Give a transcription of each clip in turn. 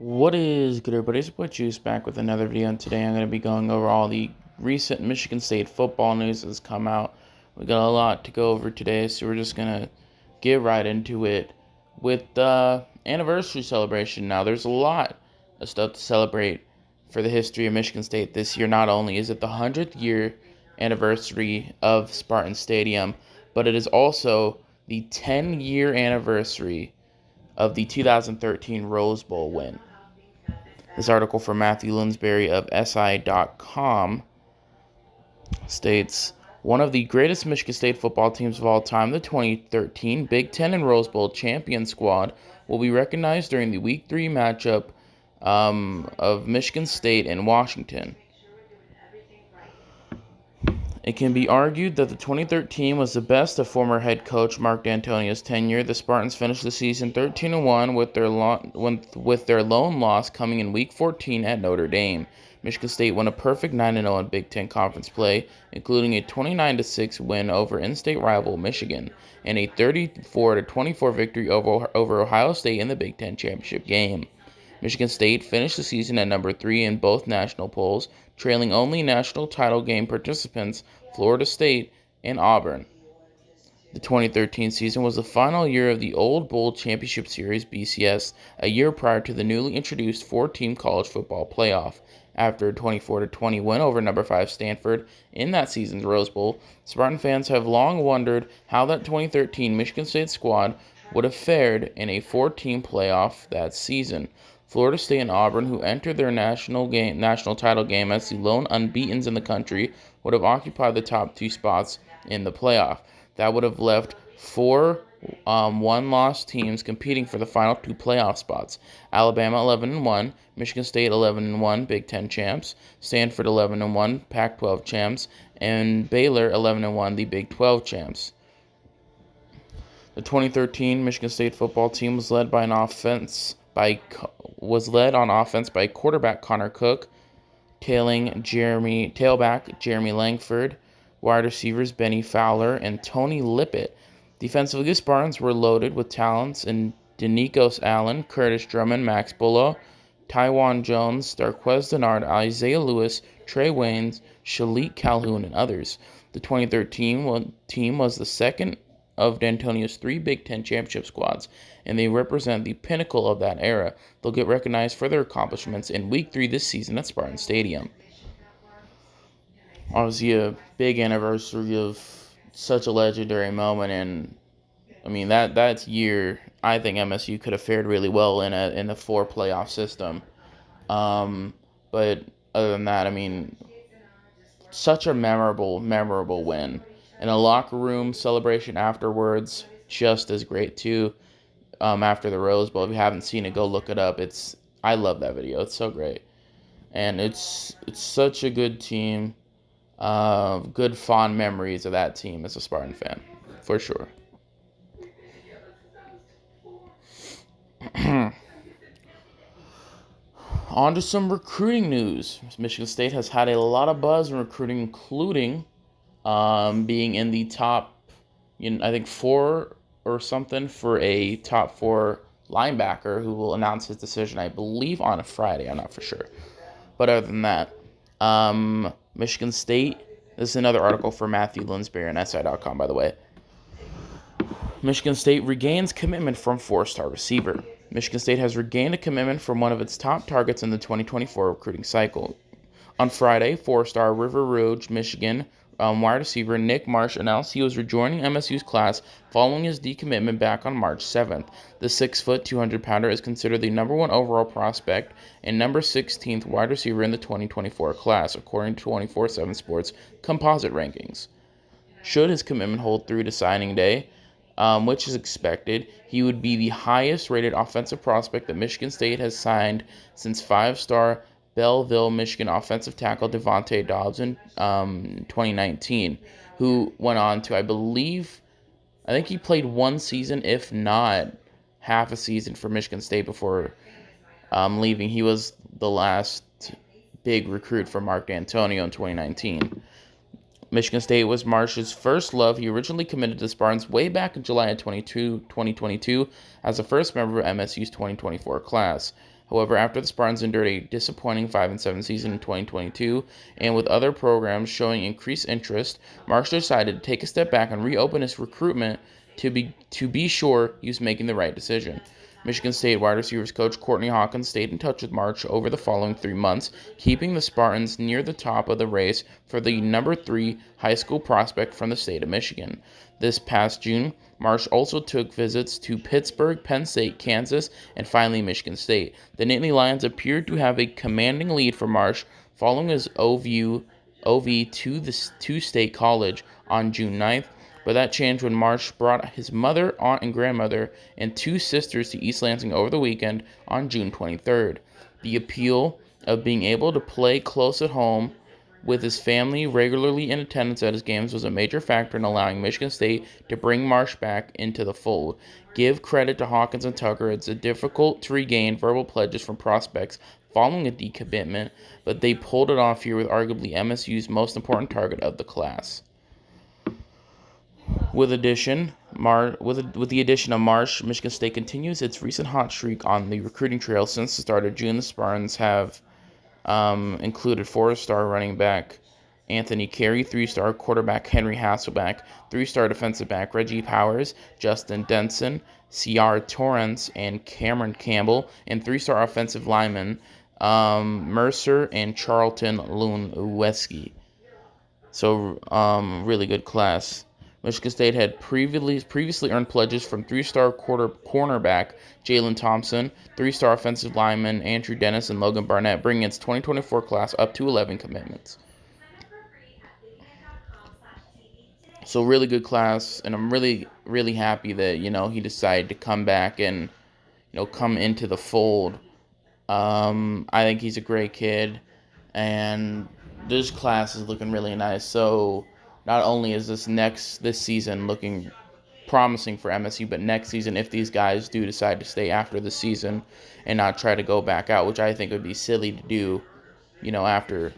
What is good, everybody? It's your boy Juice back with another video, and today I'm going to be going over all the recent Michigan State football news that's come out. We got a lot to go over today, so we're just going to get right into it with the anniversary celebration. Now, there's a lot of stuff to celebrate for the history of Michigan State this year. Not only is it the 100th year anniversary of Spartan Stadium, but it is also the 10-year anniversary of the 2013 Rose Bowl win. This article from Matthew Linsbury of SI.com states, one of the greatest Michigan State football teams of all time, the 2013 Big Ten and Rose Bowl champion squad, will be recognized during the Week 3 matchup of Michigan State and Washington. It can be argued that the 2013 was the best of former head coach Mark D'Antonio's tenure. The Spartans finished the season 13-1 with their lone loss coming in Week 14 at Notre Dame. Michigan State won a perfect 9-0 in Big Ten Conference play, including a 29-6 win over in-state rival Michigan and a 34-24 victory over Ohio State in the Big Ten championship game. Michigan State finished the season at number 3 in both national polls, trailing only national title game participants Florida State and Auburn. The 2013 season was the final year of the Old Bowl Championship Series (BCS), a year prior to the newly introduced 4-team college football playoff. After a 24-20 win over number 5 Stanford in that season's Rose Bowl, Spartan fans have long wondered how that 2013 Michigan State squad would have fared in a 4-team playoff that season. Florida State and Auburn, who entered their national title game as the lone unbeatens in the country, would have occupied the top 2 spots in the playoff. That would have left 4 one-loss teams competing for the final 2 playoff spots. Alabama 11-1, Michigan State 11-1, Big Ten champs, Stanford 11-1, Pac-12 champs, and Baylor 11-1, the Big 12 champs. The 2013 Michigan State football team was led on offense by quarterback Connor Cook, tailback Jeremy Langford, wide receivers Benny Fowler and Tony Lippett. Defensively, the Spartans were loaded with talents in Denikos Allen, Curtis Drummond, Max Bullough, Taiwan Jones, Darquez Denard, Isaiah Lewis, Trey Waynes, Shalik Calhoun, and others. The 2013 team was the second of D'Antonio's 3 Big Ten championship squads, and they represent the pinnacle of that era. They'll get recognized for their accomplishments in Week 3 this season at Spartan Stadium. Obviously, a big anniversary of such a legendary moment, and I mean that year, I think MSU could have fared really well in a 4 playoff system. But other than that, I mean, such a memorable win. And a locker room celebration afterwards, just as great too. After the Rose Bowl, if you haven't seen it, go look it up. I love that video. It's so great, and it's such a good team. Good fond memories of that team as a Spartan fan, for sure. On to some recruiting news. Michigan State has had a lot of buzz in recruiting, including being in the top, I think 4 or something for a top 4 linebacker who will announce his decision, I believe, on a Friday. I'm not for sure. But other than that, Michigan State, this is another article for Matthew Linsbury on SI.com, by the way. Michigan State regains commitment from 4-star receiver. Michigan State has regained a commitment from one of its top targets in the 2024 recruiting cycle. On Friday, 4-star River Rouge, Michigan wide receiver Nick Marsh announced he was rejoining MSU's class following his decommitment back on March 7th. The 6-foot, 200-pounder is considered the number 1 overall prospect and number 16th wide receiver in the 2024 class, according to 24/7 Sports composite rankings. Should his commitment hold through to signing day, which is expected, he would be the highest-rated offensive prospect that Michigan State has signed since 5-star Belleville, Michigan offensive tackle Devontae Dobbs in 2019, who went on to, I think he played 1 season, if not half a season for Michigan State before leaving. He was the last big recruit for Mark D'Antonio in 2019. Michigan State was Marsh's first love. He originally committed to the Spartans way back in July of 2022 as the first member of MSU's 2024 class. However, after the Spartans endured a disappointing 5-7 season in 2022, and with other programs showing increased interest, Marsh decided to take a step back and reopen his recruitment to be sure he was making the right decision. Michigan State wide receivers coach Courtney Hawkins stayed in touch with Marsh over the following 3 months, keeping the Spartans near the top of the race for the number 3 high school prospect from the state of Michigan. This past June, Marsh also took visits to Pittsburgh, Penn State, Kansas, and finally Michigan State. The Nittany Lions appeared to have a commanding lead for Marsh following his OV to State College on June 9th, but that changed when Marsh brought his mother, aunt, and grandmother and 2 sisters to East Lansing over the weekend on June 23rd. The appeal of being able to play close at home with his family regularly in attendance at his games was a major factor in allowing Michigan State to bring Marsh back into the fold. Give credit to Hawkins and Tucker. It's difficult to regain verbal pledges from prospects following a decommitment, but they pulled it off here with arguably MSU's most important target of the class. With the addition of Marsh, Michigan State continues its recent hot streak on the recruiting trail. Since the start of June, the Spartans have included 4-star running back Anthony Carey, 3-star quarterback Henry Hasselback, 3-star defensive back Reggie Powers, Justin Denson, Ciara Torrance, and Cameron Campbell, and 3-star offensive linemen Mercer and Charlton Lunweski. So, really good class. Michigan State had previously earned pledges from 3-star cornerback Jalen Thompson, 3-star offensive lineman Andrew Dennis, and Logan Barnett, bringing its 2024 class up to 11 commitments. So really good class, and I'm really, really happy that, he decided to come back and, come into the fold. I think he's a great kid, and this class is looking really nice. So not only is this season looking promising for MSU, but next season, if these guys do decide to stay after the season and not try to go back out, which I think would be silly to do, after,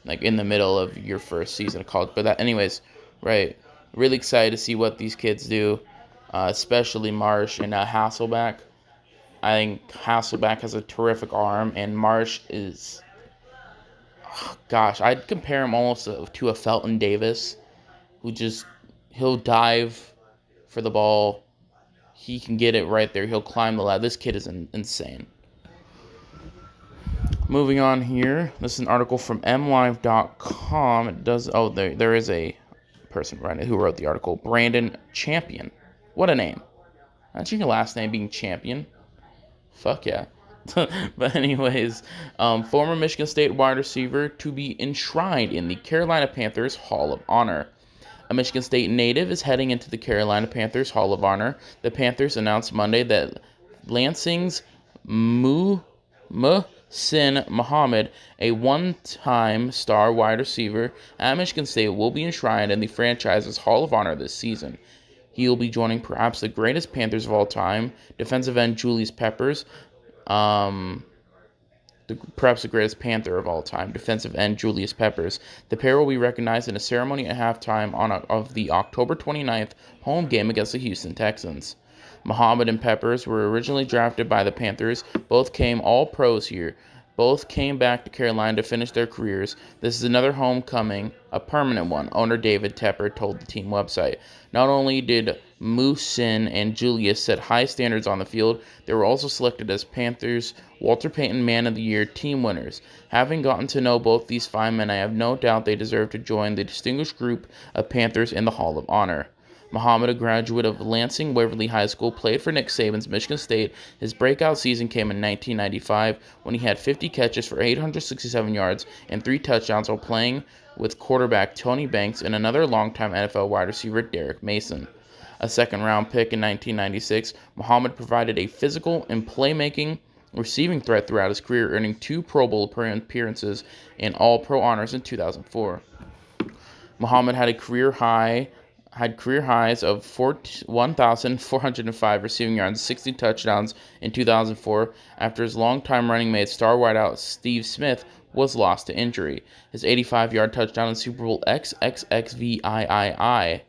like, in the middle of your first season of college. But anyways, right, really excited to see what these kids do, especially Marsh and Hasselback. I think Hasselback has a terrific arm, and Marsh is, I'd compare him almost to a Felton Davis, who he'll dive for the ball. He can get it right there. He'll climb the ladder. This kid is insane. Moving on here, this is an article from MLive.com. There is a person who wrote the article. Brandon Champion. What a name. Imagine your last name being Champion. Fuck yeah. But anyways, former Michigan State wide receiver to be enshrined in the Carolina Panthers Hall of Honor. A Michigan State native is heading into the Carolina Panthers Hall of Honor. The Panthers announced Monday that Lansing's Muhsin Muhammad, a one-time star wide receiver at Michigan State, will be enshrined in the franchise's Hall of Honor this season. He will be joining perhaps the greatest Panthers of all time, defensive end Julius Peppers, perhaps the greatest Panther of all time, defensive end Julius Peppers. The pair will be recognized in a ceremony at halftime of the October 29th home game against the Houston Texans. Muhammad and Peppers were originally drafted by the Panthers. Both came all pros here. Both came back to Carolina to finish their careers. This is another homecoming, a permanent one, owner David Tepper told the team website. Not only did Muhsin and Julius set high standards on the field, they were also selected as Panthers' Walter Payton Man of the Year team winners. Having gotten to know both these fine men, I have no doubt they deserve to join the distinguished group of Panthers in the Hall of Honor. Muhammad, a graduate of Lansing Waverly High School, played for Nick Saban's Michigan State. His breakout season came in 1995 when he had 50 catches for 867 yards and 3 touchdowns while playing with quarterback Tony Banks and another longtime NFL wide receiver Derek Mason. A second-round pick in 1996, Muhammad provided a physical and playmaking receiving threat throughout his career, earning 2 Pro Bowl appearances and All-Pro honors in 2004. Muhammad had career highs of 1,405 receiving yards and 60 touchdowns in 2004 after his longtime running mate, star wideout Steve Smith, was lost to injury. His 85-yard touchdown in Super Bowl XXXVIII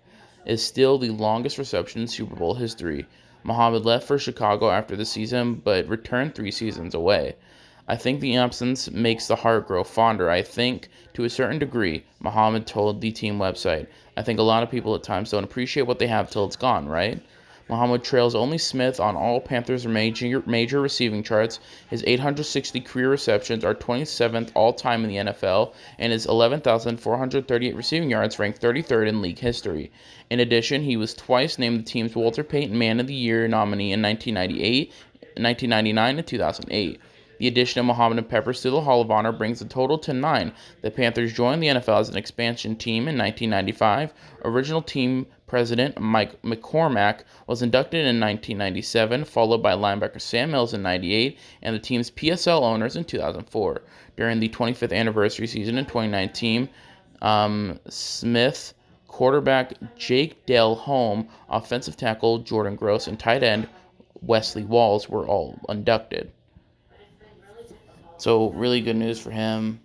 is still the longest reception in Super Bowl history. Muhammad left for Chicago after the season, but returned 3 seasons away. I think the absence makes the heart grow fonder. I think, to a certain degree, Muhammad told the team website. I think a lot of people at times don't appreciate what they have till it's gone, right? Muhammad trails only Smith on all Panthers major receiving charts. His 860 career receptions are 27th all-time in the NFL, and his 11,438 receiving yards rank 33rd in league history. In addition, he was twice named the team's Walter Payton Man of the Year nominee in 1998, 1999, and 2008. The addition of Muhammad and Peppers to the Hall of Honor brings the total to 9. The Panthers joined the NFL as an expansion team in 1995. Original team president Mike McCormack was inducted in 1997, followed by linebacker Sam Mills in 98, and the team's PSL owners in 2004. During the 25th anniversary season in 2019, Smith, quarterback Jake Delhomme, offensive tackle Jordan Gross, and tight end Wesley Walls were all inducted. So really good news for him.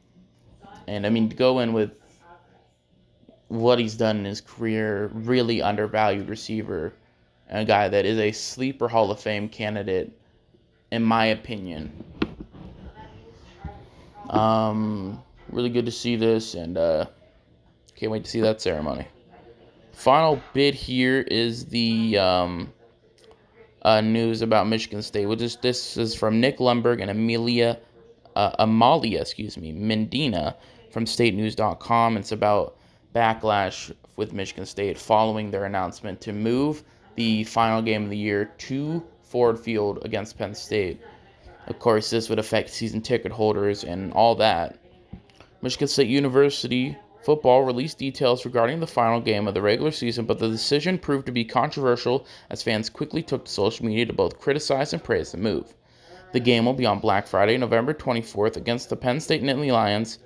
And I mean, to go in with what he's done in his career, really undervalued receiver, and a guy that is a sleeper Hall of Fame candidate, in my opinion. Really good to see this, and can't wait to see that ceremony. Final bit here is the news about Michigan State. This is from Nick Lumberg and Amalia, Mendina from StateNews.com. It's about backlash with Michigan State following their announcement to move the final game of the year to Ford Field against Penn State. Of course, this would affect season ticket holders and all that. Michigan State University football released details regarding the final game of the regular season, but the decision proved to be controversial as fans quickly took to social media to both criticize and praise the move. The game will be on Black Friday, November 24th, against the Penn State Nittany Lions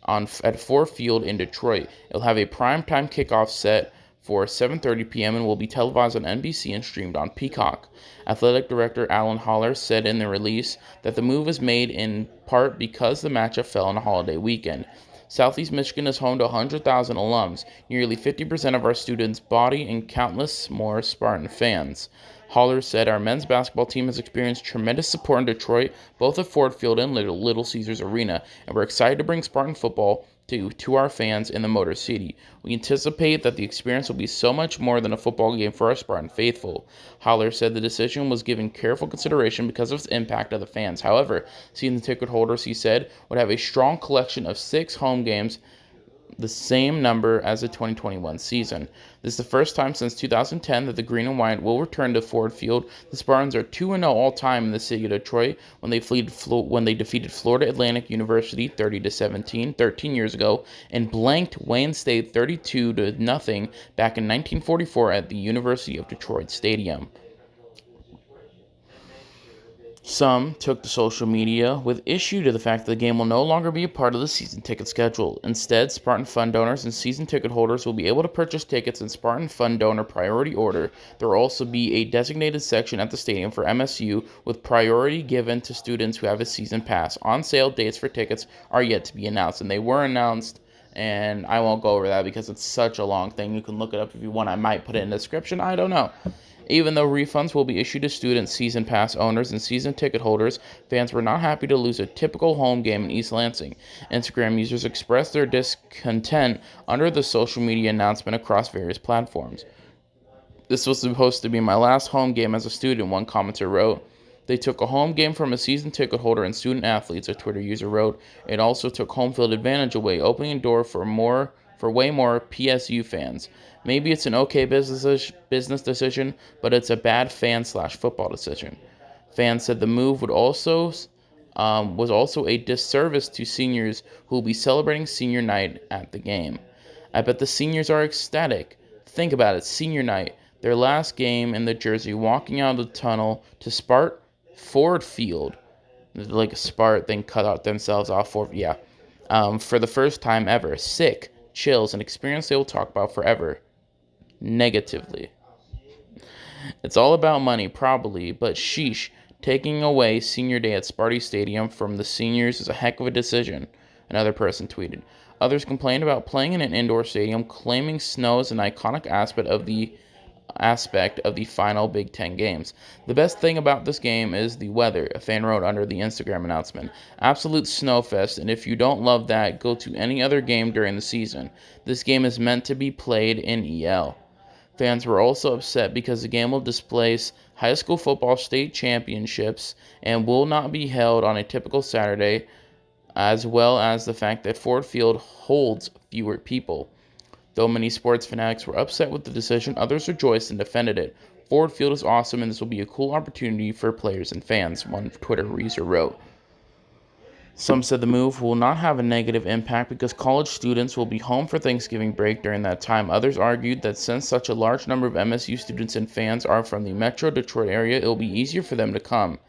at Ford Field in Detroit. It'll have a primetime kickoff set for 7:30 p.m. and will be televised on NBC and streamed on Peacock. Athletic Director Alan Haller said in the release that the move was made in part because the matchup fell on a holiday weekend. Southeast Michigan is home to 100,000 alums, nearly 50% of our students' body, and countless more Spartan fans. Haller said, "Our men's basketball team has experienced tremendous support in Detroit, both at Ford Field and Little Caesars Arena, and we're excited to bring Spartan football to our fans in the Motor City. We anticipate that the experience will be so much more than a football game for our Spartan faithful." Haller said the decision was given careful consideration because of its impact on the fans. However, season ticket holders, he said, would have a strong collection of 6 home games, the same number as the 2021 season. This is the first time since 2010 that the Green and White will return to Ford Field. The Spartans are 2-0 all-time in the city of Detroit when they defeated Florida Atlantic University 30-17 13 years ago and blanked Wayne State 32-0 back in 1944 at the University of Detroit Stadium. Some took to social media with issue to the fact that the game will no longer be a part of the season ticket schedule. Instead, Spartan Fund donors and season ticket holders will be able to purchase tickets in Spartan Fund donor priority order. There will also be a designated section at the stadium for MSU with priority given to students who have a season pass. On-sale dates for tickets are yet to be announced, and they were announced, and I won't go over that because it's such a long thing. You can look it up if you want. I might put it in the description. I don't know. Even though refunds will be issued to students, season pass owners, and season ticket holders, fans were not happy to lose a typical home game in East Lansing. Instagram users expressed their discontent under the social media announcement across various platforms. "This was supposed to be my last home game as a student," one commenter wrote. "They took a home game from a season ticket holder and student athletes," a Twitter user wrote. "It also took home field advantage away, opening a door for way more PSU fans. Maybe it's an okay business decision, but it's a bad fan/football decision." Fans said the move was also a disservice to seniors who will be celebrating senior night at the game. "I bet the seniors are ecstatic. Think about it, senior night, their last game in the jersey, walking out of the tunnel to Ford Field," like a Spart, then cut out themselves off for the first time ever. "Sick, chills, an experience they will talk about forever." Negatively. "It's all about money, probably, but sheesh, taking away senior day at Sparty Stadium from the seniors is a heck of a decision," another person tweeted. Others complained about playing in an indoor stadium, claiming snow is an iconic aspect of the aspect of the final Big Ten games. The best thing about this game is the weather, a fan wrote under the Instagram announcement. Absolute snowfest, and if you don't love that, go to any other game during the season. This game is meant to be played in EL. Fans were also upset because the game will displace high school football state championships and will not be held on a typical Saturday, as well as the fact that Ford Field holds fewer people. Though many sports fanatics were upset with the decision, others rejoiced and defended it. Ford Field is awesome, and this will be a cool opportunity for players and fans, one Twitter user wrote. Some said the move will not have a negative impact because college students will be home for Thanksgiving break during that time. Others argued that since such a large number of MSU students and fans are from the Metro Detroit area, it will be easier for them to come.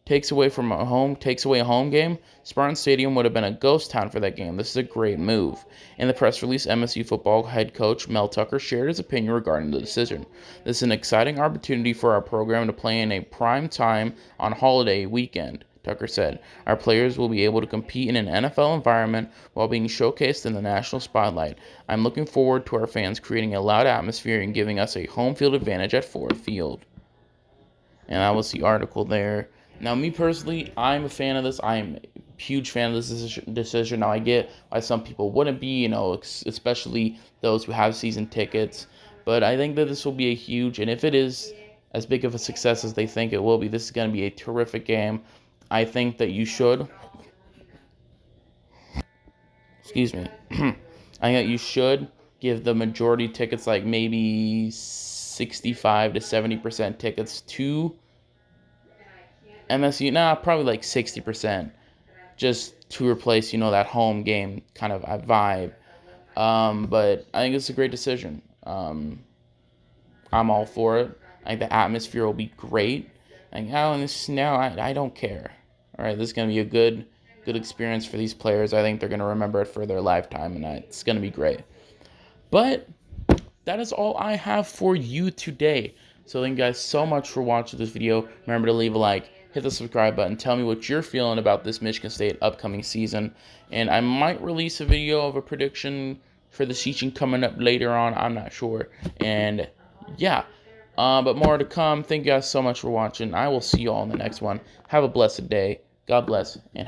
Takes away a home game. Spartan Stadium would have been a ghost town for that game. This is a great move. In the press release, MSU football head coach Mel Tucker shared his opinion regarding the decision. This is an exciting opportunity for our program to play in a prime time on holiday weekend, Tucker said. Our players will be able to compete in an NFL environment while being showcased in the national spotlight. I'm looking forward to our fans creating a loud atmosphere and giving us a home field advantage at Ford Field. And that was the article there. Now, me personally, I'm a fan of this. I'm a huge fan of this decision. Now, I get why some people wouldn't be, especially those who have season tickets. But I think that this will be a huge, and if it is as big of a success as they think it will be, this is going to be a terrific game. I think that you should, excuse me, I think that you should give the majority tickets, like maybe 65 to 70% tickets to MSU. Nah, probably like 60%, just to replace, that home game kind of vibe. But I think it's a great decision. I'm all for it. I think the atmosphere will be great. Like, oh, in the snow, I don't care. All right, this is gonna be a good experience for these players. I think they're gonna remember it for their lifetime, and it's gonna be great. But that is all I have for you today. So thank you guys so much for watching this video. Remember to leave a like, hit the subscribe button, tell me what you're feeling about this Michigan State upcoming season. And I might release a video of a prediction for the season coming up later on. I'm not sure. And yeah, but more to come. Thank you guys so much for watching. I will see you all in the next one. Have a blessed day. God bless. And